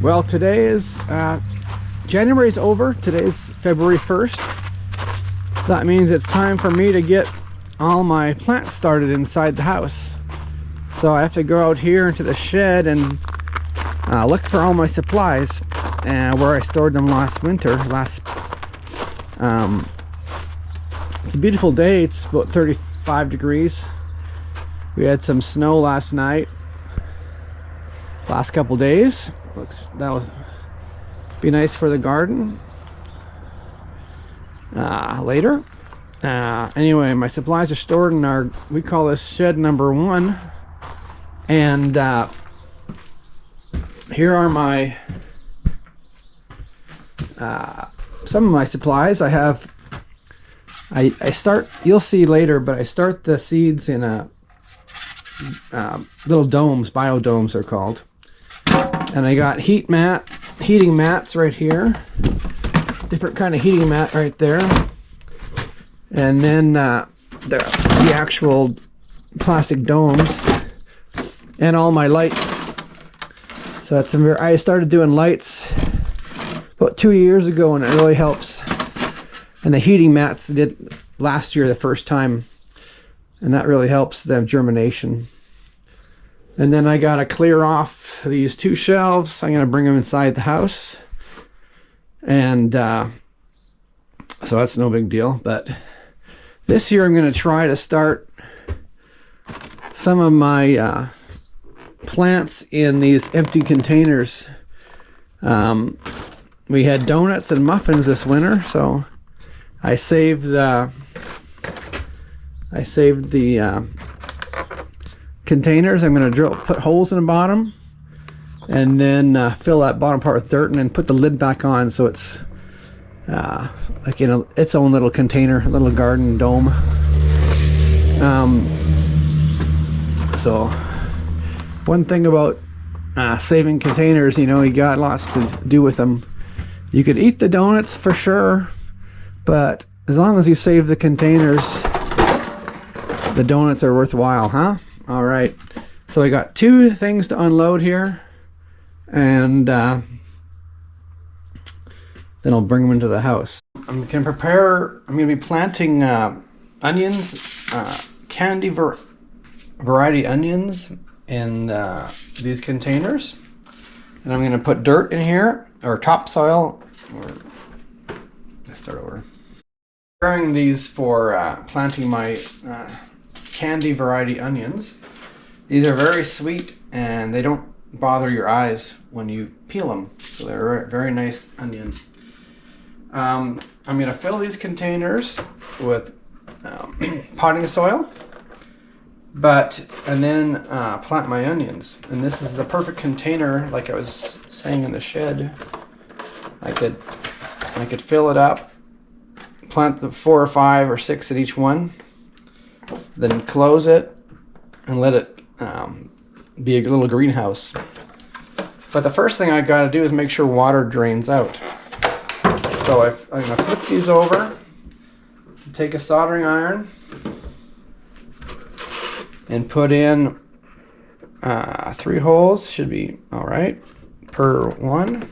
Well, today is January's over. Today's February 1st. That means it's time for me to get all my plants started inside the house. So I have to go out here into the shed and look for all my supplies where I stored them last winter. It's a beautiful day. It's about 35 degrees. We had some snow last night. Last couple days. That'll be nice for the garden later. Anyway, my supplies are stored in our, we call this shed number 1. And here are my some of my supplies. I start, you'll see later, but I start the seeds in a little domes, biodomes they're called. And I got heating mats right here. Different kind of heating mat right there. And then the actual plastic domes. And all my lights. So that's I started doing lights about 2 years ago, and it really helps. And the heating mats did last year the first time, and that really helps the germination. And then I gotta clear off these 2 shelves. I'm gonna bring them inside the house, and so that's no big deal. But this year I'm gonna try to start some of my plants in these empty containers. We had donuts and muffins this winter, so I saved the containers. I'm going to put holes in the bottom, and then fill that bottom part with dirt, and then put the lid back on, so it's like in its own little container, little garden dome. So one thing about saving containers, you know, you got lots to do with them. You could eat the donuts for sure, but as long as you save the containers, the donuts are worthwhile, huh? All right, so I got 2 things to unload here, and then I'll bring them into the house. I'm gonna be planting onions, candy variety onions in these containers, and I'm gonna put dirt in here, or topsoil, or let's start over. Preparing these for planting my candy variety onions. These are very sweet, and they don't bother your eyes when you peel them, so they're a very nice onion. I'm going to fill these containers with potting soil, and then plant my onions. And this is the perfect container, like I was saying in the shed. I could fill it up, plant the 4 or 5 or 6 at each one, then close it and let it be a little greenhouse. But the first thing I got to do is make sure water drains out. So I'm going to flip these over, take a soldering iron, and put in 3 holes, should be all right, per one.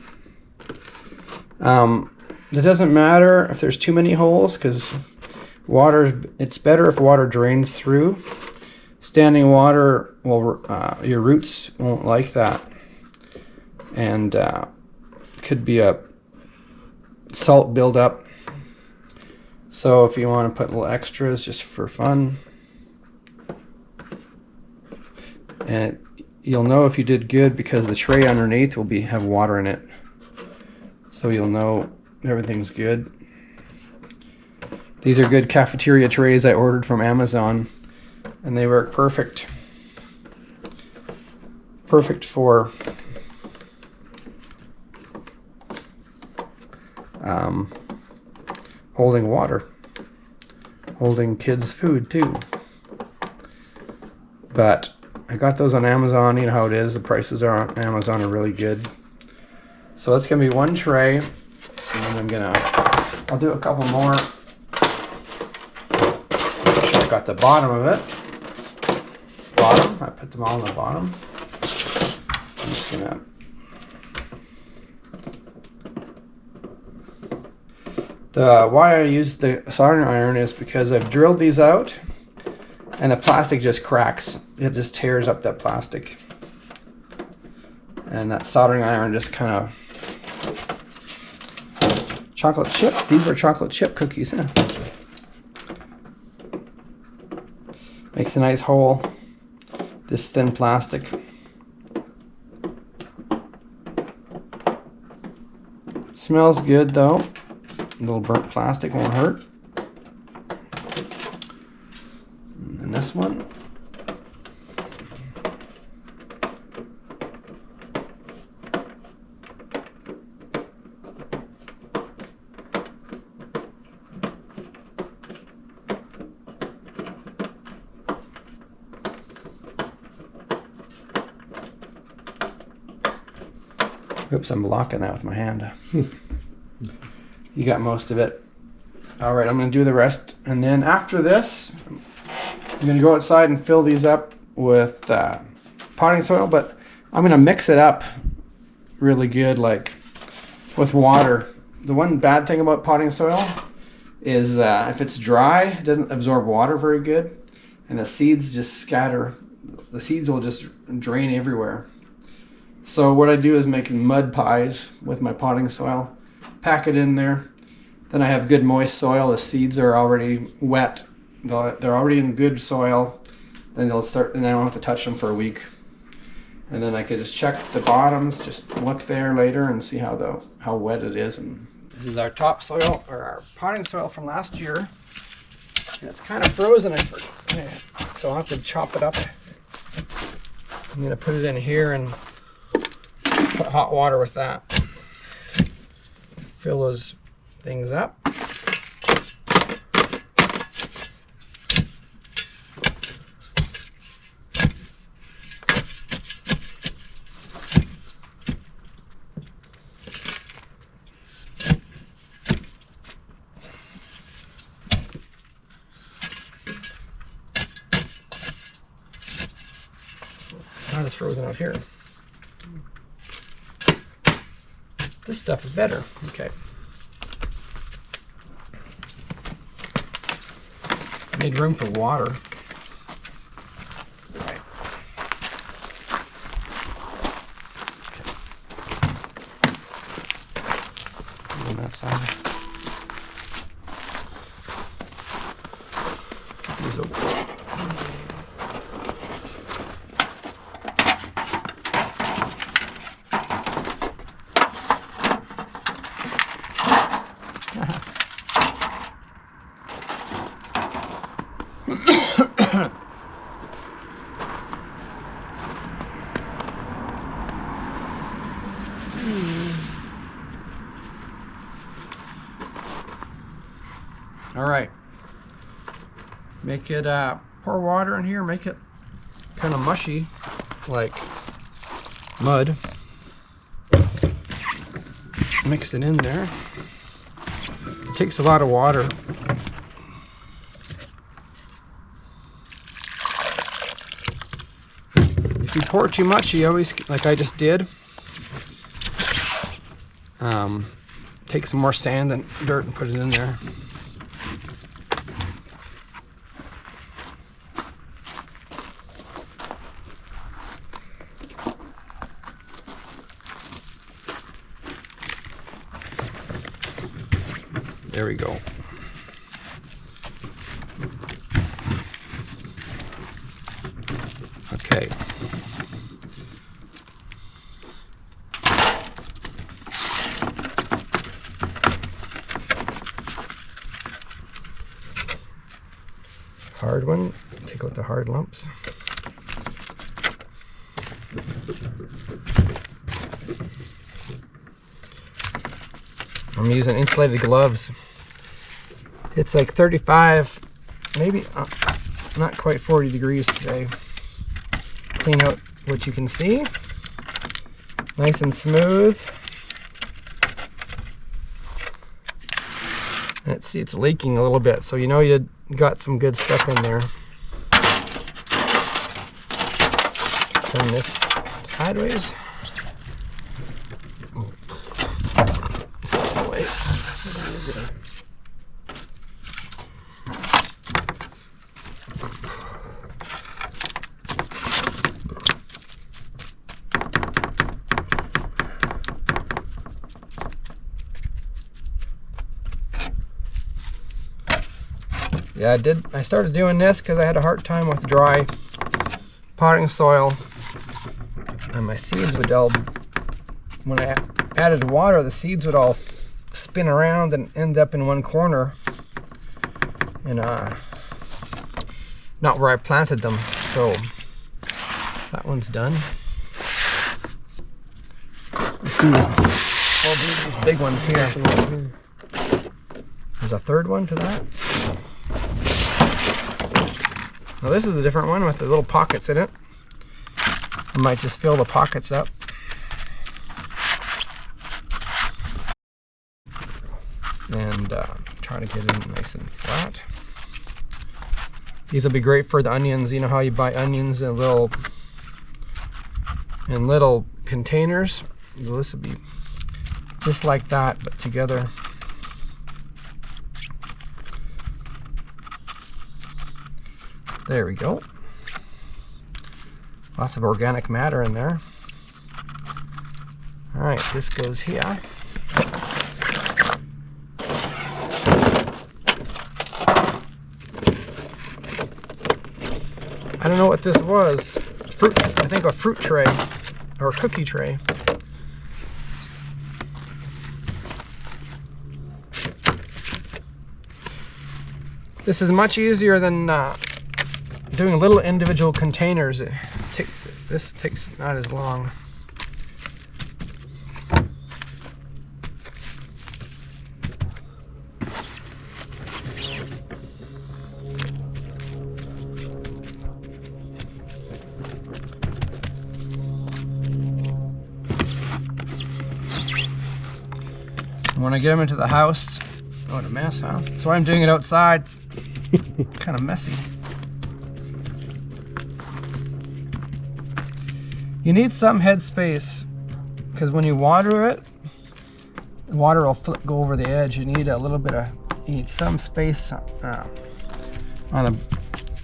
It doesn't matter if there's too many holes, because it's better if water drains through. Standing water, your roots won't like that, and could be a salt buildup. So if you want to put little extras just for fun, and you'll know if you did good because the tray underneath will have water in it, so you'll know everything's good. These are good cafeteria trays I ordered from Amazon, and they work perfect for holding water, holding kids' food too. But I got those on Amazon. You know how it is, the prices on Amazon are really good. So that's gonna be 1 tray, and then I'll do a couple more. I got the bottom of it. I put them all on the bottom. I'm just gonna Why I use the soldering iron is because I've drilled these out and the plastic just cracks. It just tears up that plastic. And that soldering iron just kind of... Chocolate chip? These were chocolate chip cookies, huh? Makes a nice hole. This thin plastic. Smells good though. A little burnt plastic won't hurt. And this one. Oops, I'm blocking that with my hand. You got most of it. All right, I'm going to do the rest. And then after this, I'm going to go outside and fill these up with potting soil, but I'm going to mix it up really good, like with water. The one bad thing about potting soil is if it's dry, it doesn't absorb water very good, and the seeds just scatter. The seeds will just drain everywhere. So what I do is make mud pies with my potting soil, pack it in there. Then I have good moist soil. The seeds are already wet. They're already in good soil. Then they'll start, and I don't have to touch them for a week. And then I could just check the bottoms, just look there later and see how wet it is. And this is our topsoil, or our potting soil from last year. And it's kind of frozen, so I'll have to chop it up. I'm gonna put it in here and put hot water with that. Fill those things up. It's not as frozen out here. This stuff is better. Okay. Made room for water. Right. Okay. On that side. These over. All right, make it, pour water in here, make it kind of mushy, like mud. Mix it in there. It takes a lot of water. If you pour too much, you always, like I just did, take some more sand and dirt and put it in there. There we go. Okay. Hard one. Take out the hard lumps. I'm using insulated gloves. It's like 35, maybe not quite 40 degrees today. Clean out what you can see. Nice and smooth. Let's see, it's leaking a little bit, so you know you got some good stuff in there. Turn this sideways. This is the way. Yeah, I started doing this because I had a hard time with dry potting soil, and my seeds would all, when I added water, the seeds would all spin around and end up in one corner, and not where I planted them. So that one's done. We'll do these big ones here. There's a third one to that. Now this is a different one with the little pockets in it. I might just fill the pockets up. And try to get it nice and flat. These will be great for the onions. You know how you buy onions in little containers? Well, this will be just like that, but together. There we go. Lots of organic matter in there. All right, this goes here. I don't know what this was. Fruit, I think a fruit tray or a cookie tray. This is much easier than doing little individual containers. This takes not as long. When I get them into the house, oh, what a mess, huh? That's why I'm doing it outside. Kind of messy. You need some head space, because when you water it, the water will go over the edge. You need some space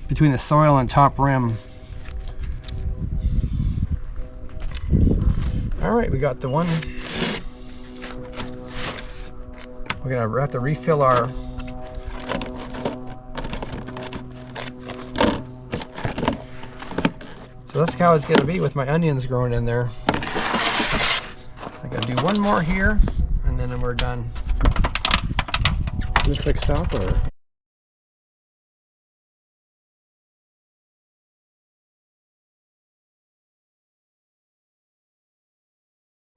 between the soil and top rim. All right, we got the one. We're gonna have to refill our So that's how it's gonna be with my onions growing in there. I gotta do one more here, and then we're done. Just click stop or?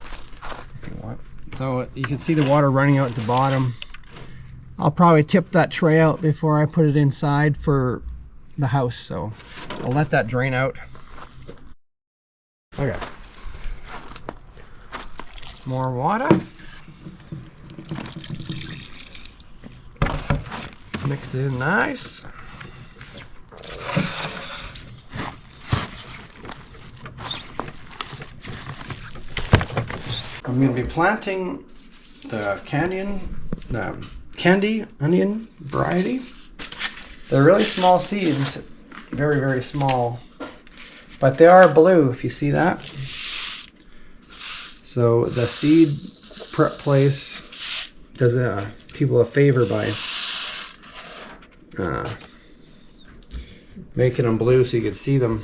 If you want. So you can see the water running out at the bottom. I'll probably tip that tray out before I put it inside for the house, so I'll let that drain out. Okay. More water. Mix it in nice. I'm going to be planting the candy onion variety. They're really small seeds, very, very small. But they are blue, if you see that. So the seed prep place does people a favor by making them blue so you can see them.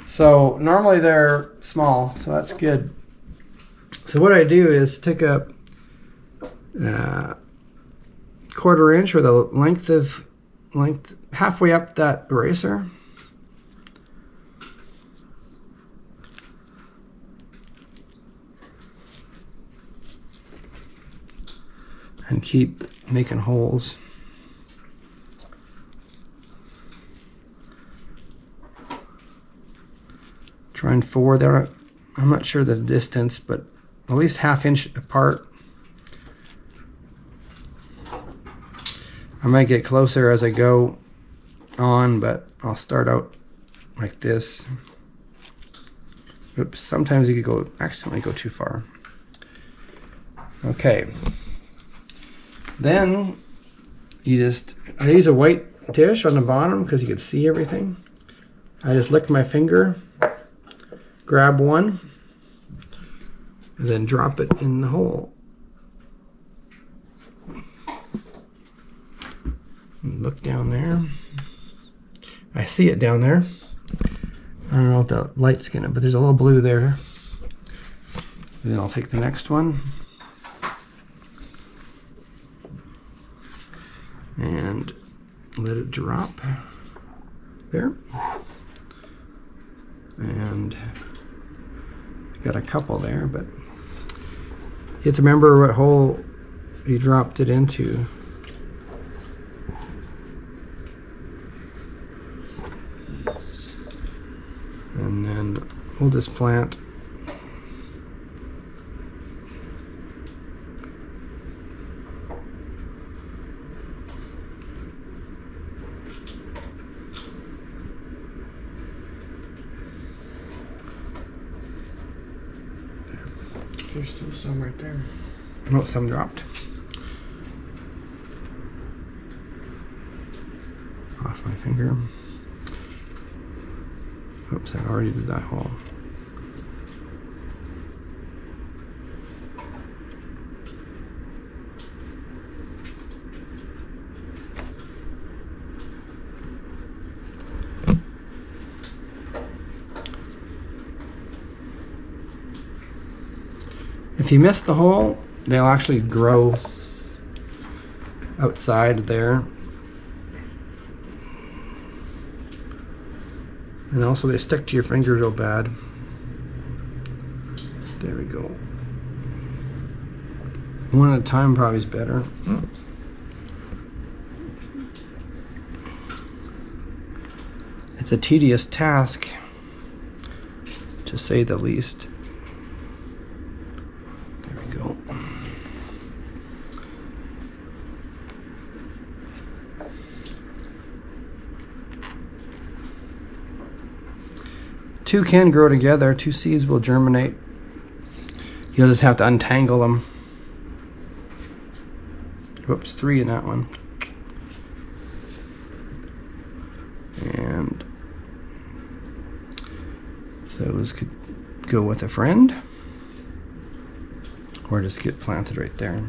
So normally they're small, so that's good. So what I do is take a 1/4 inch or the length halfway up that eraser. And keep making holes. Try and forward there. I'm not sure the distance, but at least 1/2 inch apart. I might get closer as I go on, but I'll start out like this. Oops, sometimes you could accidentally go too far. Okay. Then I use a white dish on the bottom because you can see everything. I just lick my finger, grab one, and then drop it in the hole. Look down there. I see it down there. I don't know if the light's gonna, but there's a little blue there. And then I'll take the next one. And let it drop there. And got a couple there, but you have to remember what hole you dropped it into. And then we'll just plant there's still some right there. Oh, some dropped. Off my finger. Oops, I already did that hole. If you miss the hole, they'll actually grow outside there. And also they stick to your finger real bad. There we go. One at a time probably is better. It's a tedious task, to say the least. There we go. Two can grow together. Two seeds will germinate. You'll just have to untangle them. Whoops, 3 in that one. And those could go with a friend, or just get planted right there.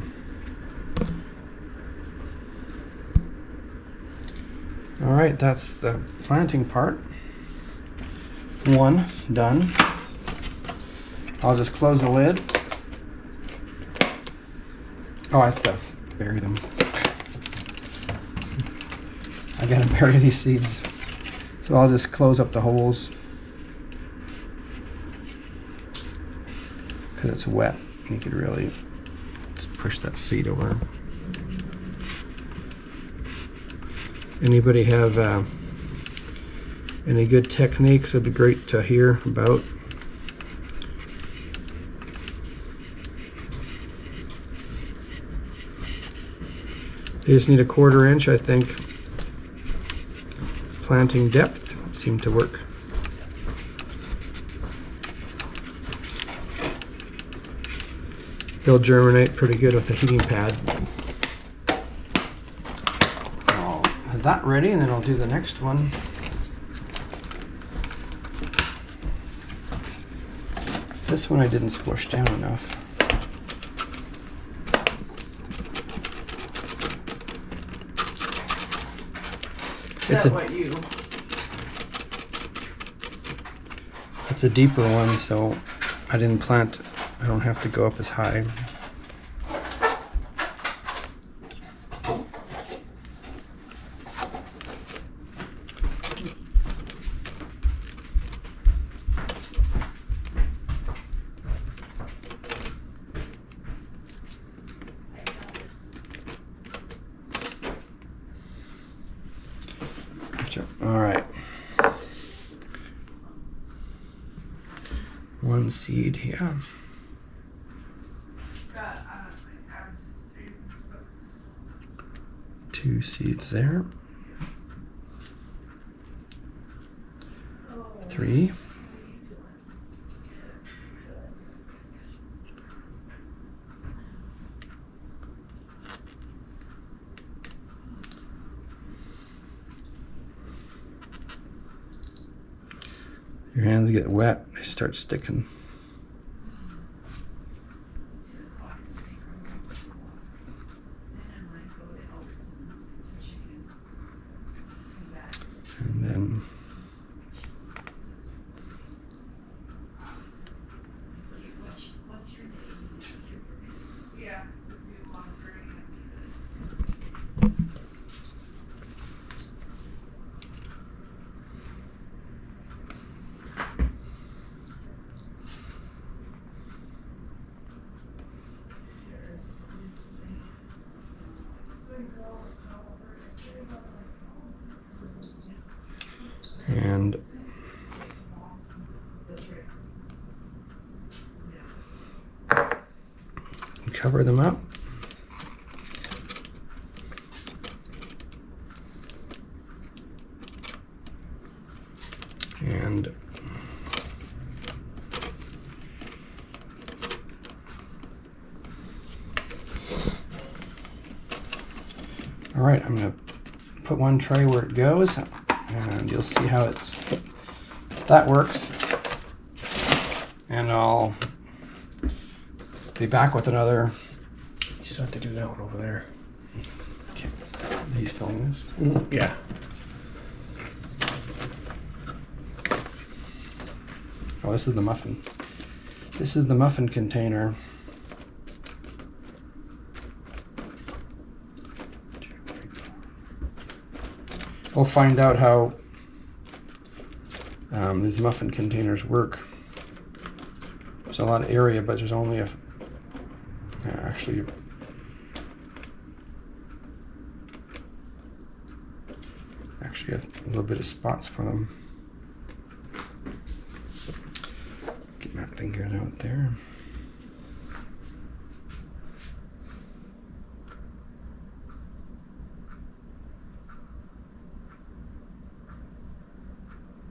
All right, that's the planting part. One done. I'll just close the lid. Oh, I have to bury them. I gotta bury these seeds. So I'll just close up the holes because it's wet. You could really just push that seed over. Anybody have any good techniques? It'd be great to hear about. You just need a 1/4 inch, I think. Planting depth seemed to work. They'll germinate pretty good with a heating pad. I'll have that ready, and then I'll do the next one. This one I didn't squish down enough. It's a deeper one, so I didn't plant. I don't have to go up as high. All right. One seed here. Two seeds there. 3. Your hands get wet, they start sticking. cover them up. And all right, I'm going to put one tray where it goes, and you'll see how that works. And I'll be back with another. You still have to do that one over there. Okay. He's filming this? Yeah. Oh, this is the muffin. This is the muffin container. We'll find out how these muffin containers work. There's a lot of area, but there's only actually a little bit of spots for them. Get my fingers out there.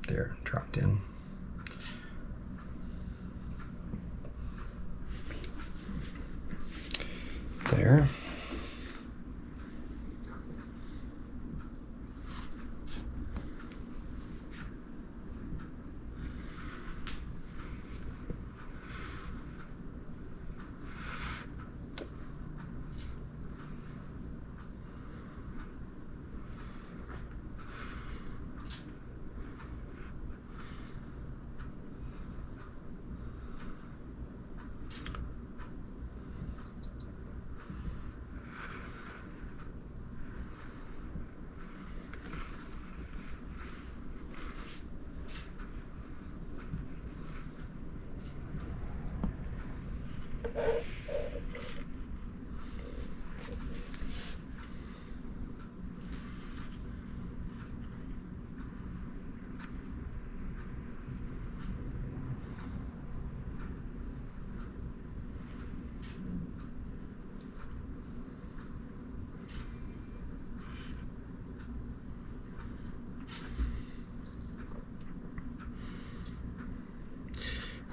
There, dropped in. There.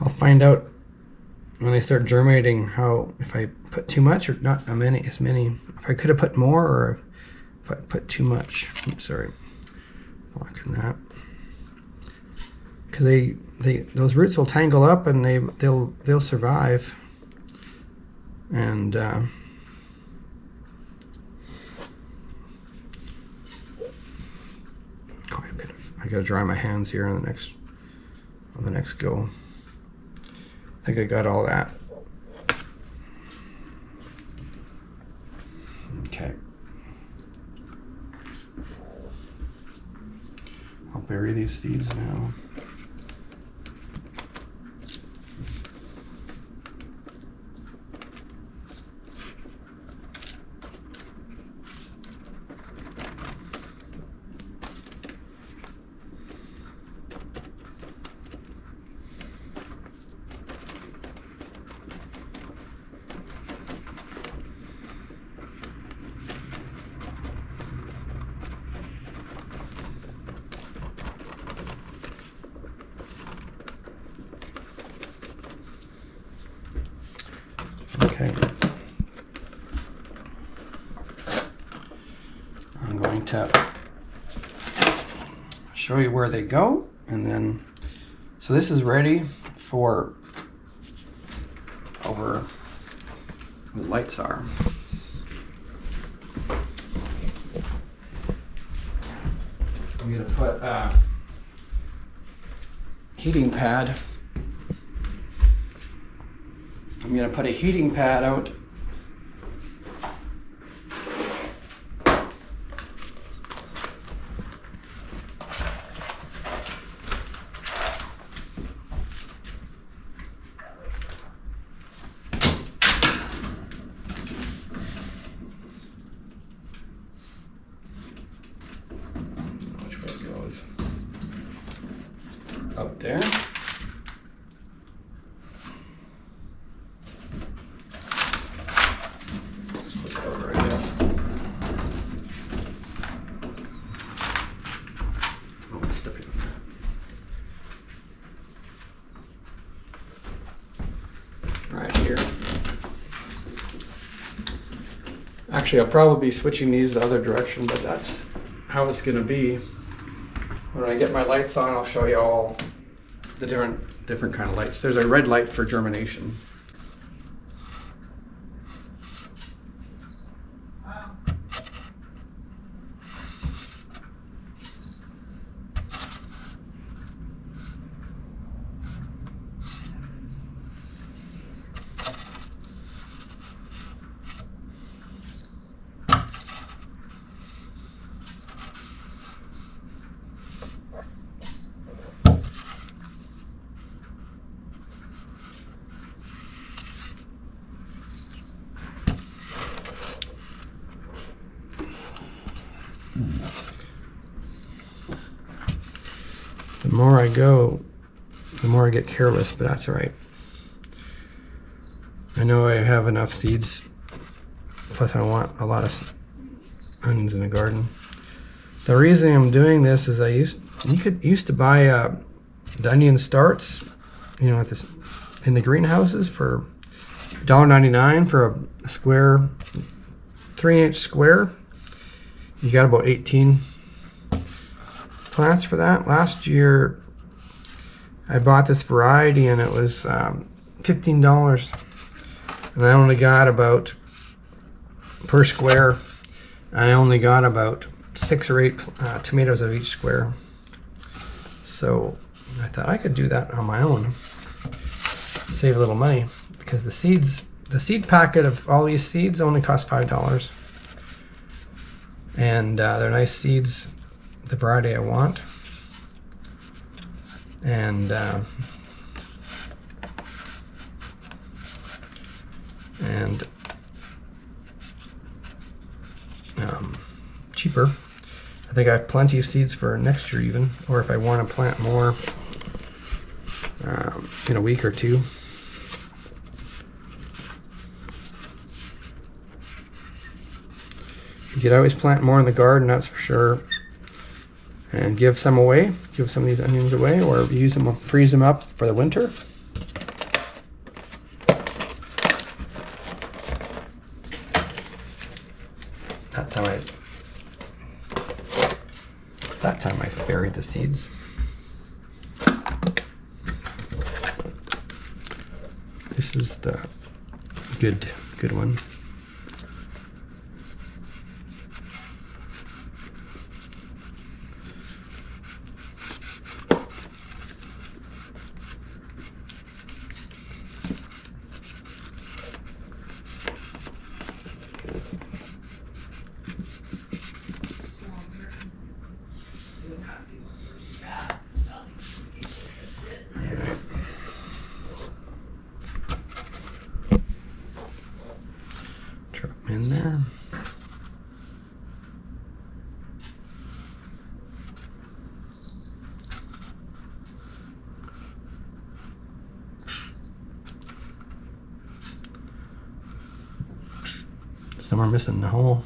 I'll find out when they start germinating how, if I put too much or not as many, if I could have put more, or if I put too much. Oops, sorry, blocking that. Because those roots will tangle up and they'll survive. And quite a bit. I gotta dry my hands here on the next go. I think I got all that. Okay. I'll bury these seeds now. Okay. I'm going to show you where they go, and then, so this is ready for over where the lights are. I'm going to put a heating pad. I'm going to put a heating pad out which way it goes out there. right here. Actually, I'll probably be switching these the other direction, but that's how it's gonna be. When I get my lights on, I'll show you all the different kind of lights. There's a red light for germination. The more I go, the more I get careless, but that's all right. I know I have enough seeds, plus I want a lot of onions in the garden. The reason I'm doing this is used to buy the onion starts, you know, in the greenhouses for $1.99 for a square, 3-inch square. You got about 18 plants for that. Last year I bought this variety and it was $15, and I only got about, per square, I only got about 6 or 8 tomatoes out of each square. So I thought I could do that on my own, save a little money, because the seed packet of all these seeds only cost $5, and they're nice seeds, the variety I want. And cheaper. I think I have plenty of seeds for next year even, or if I want to plant more in a week or two. You could always plant more in the garden, that's for sure, and give some away, give some of these onions away, or use them, freeze them up for the winter. That time I buried the seeds. This is the good one. Drop them in there. Some are missing the hole.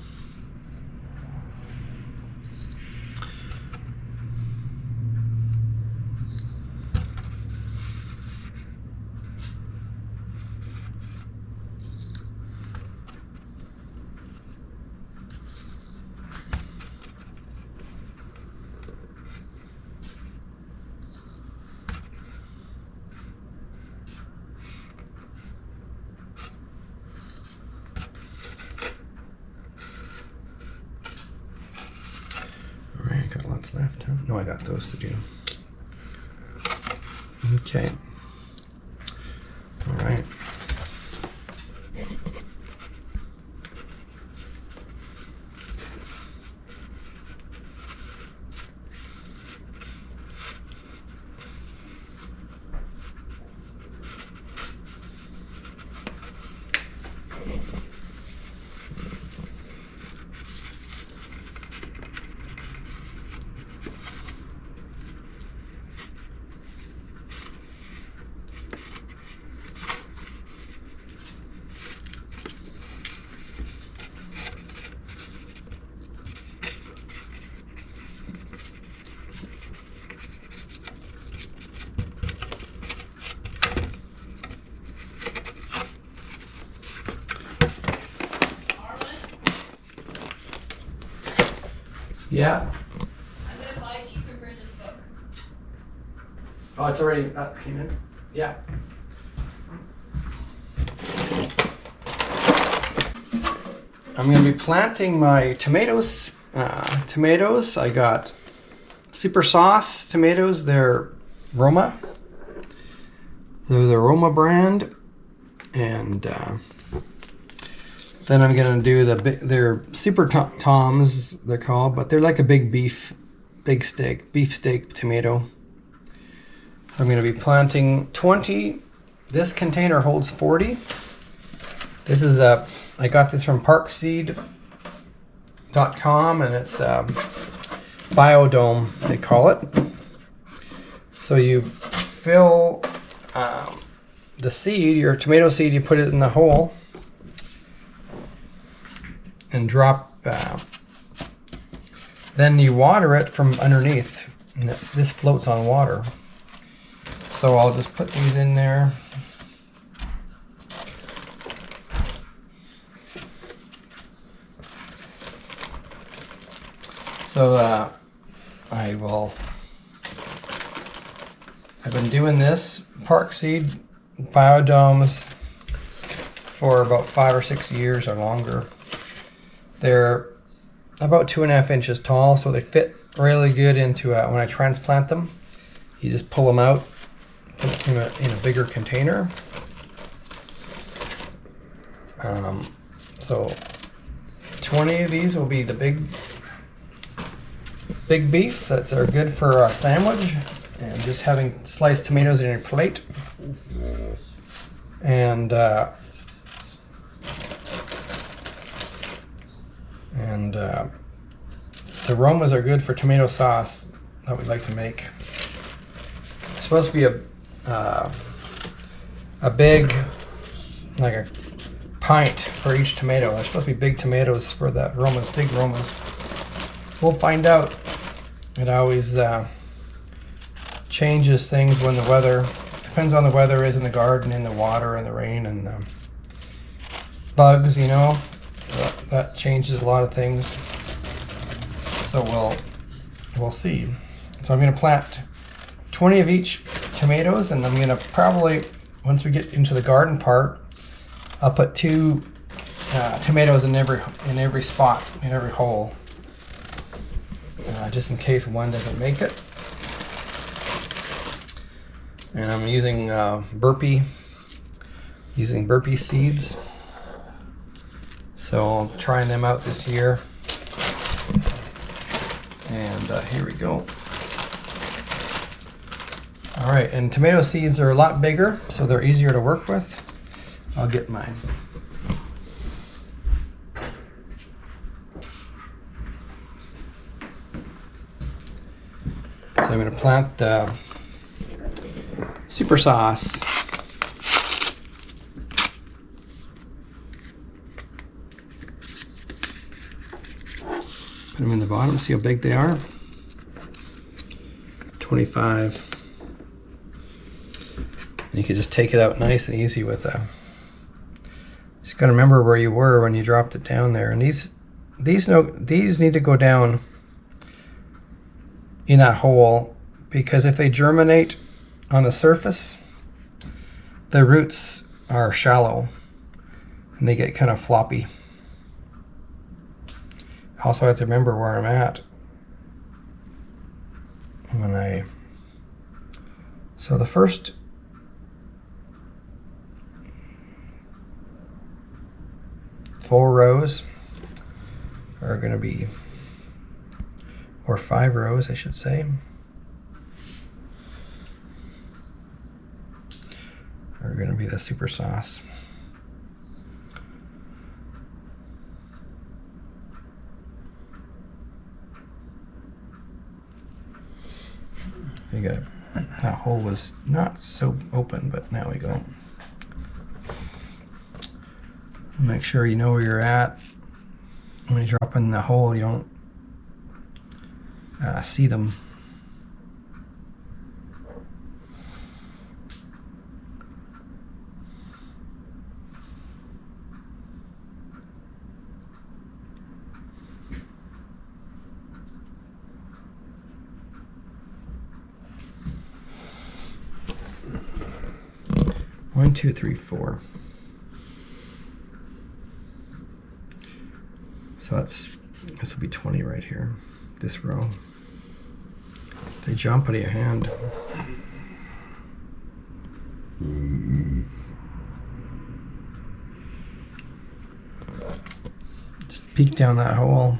Got lots left, huh? No, I got those to do. Okay. All right. Yeah. I'm gonna buy Chief and Brenda's book. Oh, it's already came in. Yeah. I'm going to be planting my tomatoes. I got Super Sauce tomatoes. They're Roma. They're the Roma brand. And then I'm going to do they're Super Toms, they're called, but they're like a beef steak tomato. I'm going to be planting 20. This container holds 40. This is I got this from parkseed.com, and it's biodome, they call it. So you fill the seed, your tomato seed, you put it in the hole and drop, then you water it from underneath. And this floats on water. So I'll just put these in there. So I've been doing this Parkseed biodomes for about 5 or 6 years or longer. They're about 2.5 inches tall, so they fit really good into when I transplant them. You just pull them out, put them in a bigger container. So 20 of these will be the big beef that are good for a sandwich, and just having sliced tomatoes in your plate. And the Romas are good for tomato sauce that we like to make. It's supposed to be a big, like a pint for each tomato. There's supposed to be big tomatoes for the Romas, big Romas. We'll find out. It always changes things when the weather, depends on the weather is in the garden, in the water, and the rain, and the bugs, you know. That changes a lot of things. So we'll see. So I'm going to plant 20 of each tomatoes, and I'm going to probably, once we get into the garden part, I'll put 2 tomatoes in every spot, in every hole. Just in case one doesn't make it. And I'm using burpee seeds. So I'm trying them out this year. And here we go. All right, and tomato seeds are a lot bigger, so they're easier to work with. I'll get mine. So I'm going to plant the Super Sauce. Put them in the bottom, see how big they are. 25. And you can just take it out nice and easy with a. Just got to remember where you were when you dropped it down there. And these need to go down in that hole, because if they germinate on the surface, the roots are shallow and they get kind of floppy. Also, I have to remember where I'm at when so the first four rows are going to be, or 5 rows, I should say, are going to be the Super Sauce. You got that hole was not so open, but now we go. Make sure you know where you're at. When you drop in the hole, you don't see them. 1, 2, 3, 4. So this will be 20 right here, this row. They jump out of your hand. Just peek down that hole.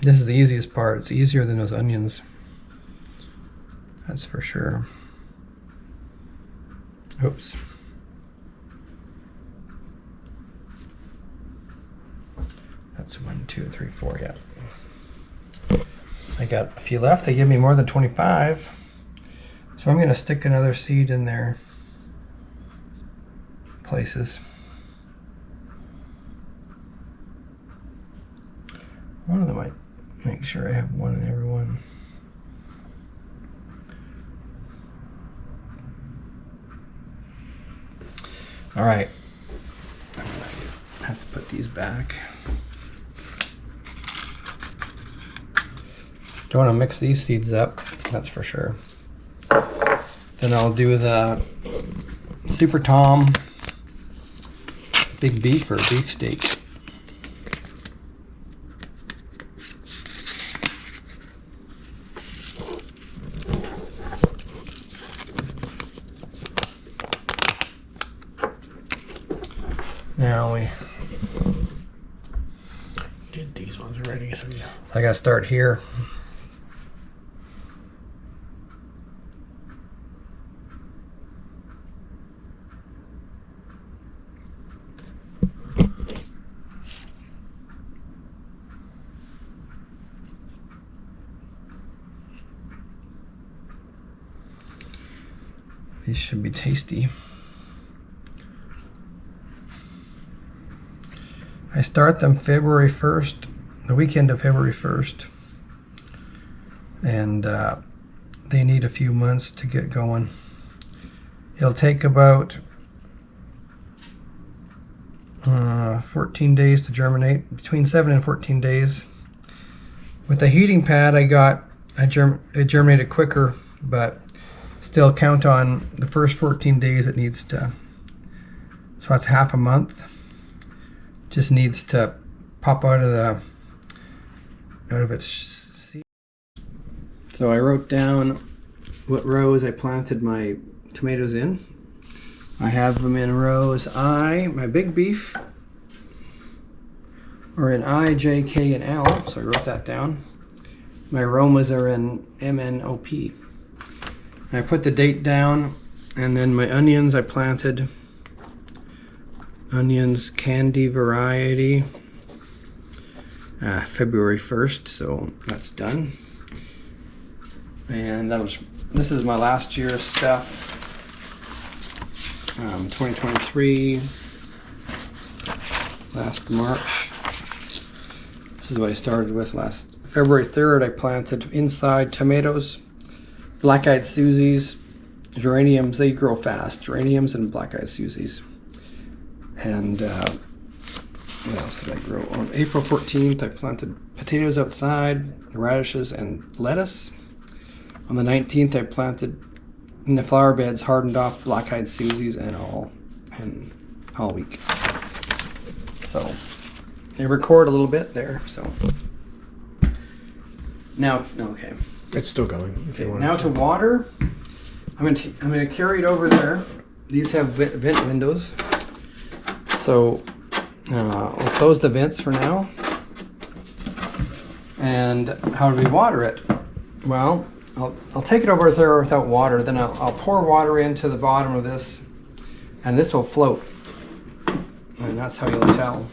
This is the easiest part. It's easier than those onions. That's for sure. Oops. That's 1, 2, 3, 4, yeah. I got a few left. They give me more than 25. So I'm going to stick another seed in there. Places. One of them might make sure I have one in every one. All right. I'm going to have to put these back. Don't want to mix these seeds up, that's for sure. Then I'll do the Super Tom big beef or beef steak. Now we Did these ones already, so yeah. I gotta start here. These should be tasty. I start them February 1st, the weekend of February 1st. And they need a few months to get going. It'll take about 14 days to germinate, between 7 and 14 days. With the heating pad it germinated quicker, but still count on the first 14 days it needs to, so that's half a month. Just needs to pop out of its seed. So I wrote down what rows I planted my tomatoes in. I have them in rows I, my big beef, are in I, J, K, and L, so I wrote that down. My aromas are in M, N, O, P. And I put the date down, and then my onions I planted. Onions candy variety, February 1st, so that's done. And this is my last year's stuff, 2023, last March. This is what I started with last February 3rd. I planted inside tomatoes, black-eyed Susies, geraniums. They grow fast, geraniums and black-eyed Susies. And what else did I grow? On April 14th, I planted potatoes outside, radishes, and lettuce. On the 19th, I planted in the flower beds, hardened off black-eyed Susies and all week. So I record a little bit there. So now, okay. It's still going. Okay. Now to water. I'm gonna carry it over there. These have vent windows. So we'll close the vents for now. And how do we water it? Well, I'll take it over there without water. Then I'll pour water into the bottom of this, and this will float. And that's how you'll tell.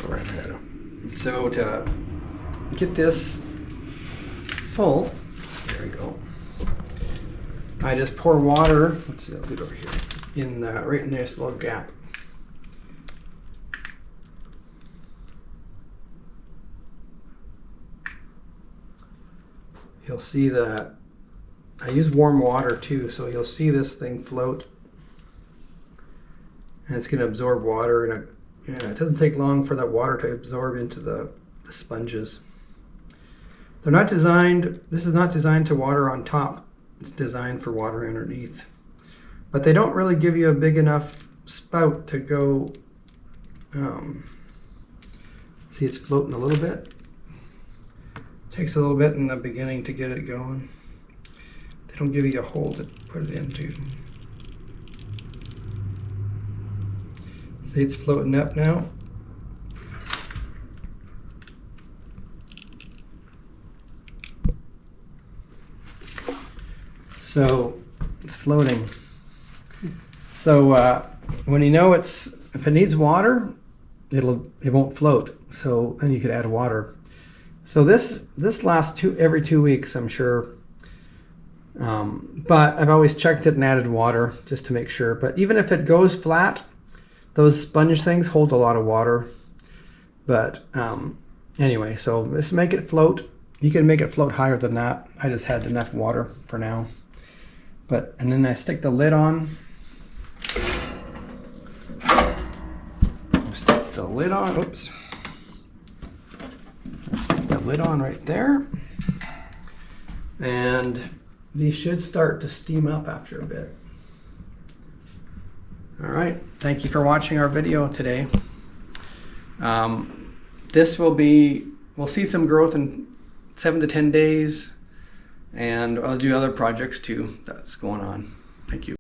Right ahead. So to get this full, there we go. I just pour water. Let's see, I'll do it over here. Right in this little gap. You'll see that I use warm water too, so you'll see this thing float. And it's going to absorb water, and it doesn't take long for that water to absorb into the sponges. They're not designed, this is not designed to water on top. It's designed for water underneath. But they don't really give you a big enough spout to go, see it's floating a little bit. Takes a little bit in the beginning to get it going. They don't give you a hole to put it into. See, it's floating up now. So it's floating. So when you know if it needs water, it won't float. So then you could add water. So this lasts every 2 weeks, I'm sure. But I've always checked it and added water just to make sure. But even if it goes flat, those sponge things hold a lot of water. But anyway, so let's make it float. You can make it float higher than that. I just had enough water for now. And then I stick the lid on. Stick the lid on. Oops. Stick the lid on right there. And these should start to steam up after a bit. All right, thank you for watching our video today. We'll see some growth in 7 to 10 days, and I'll do other projects too that's going on. Thank you.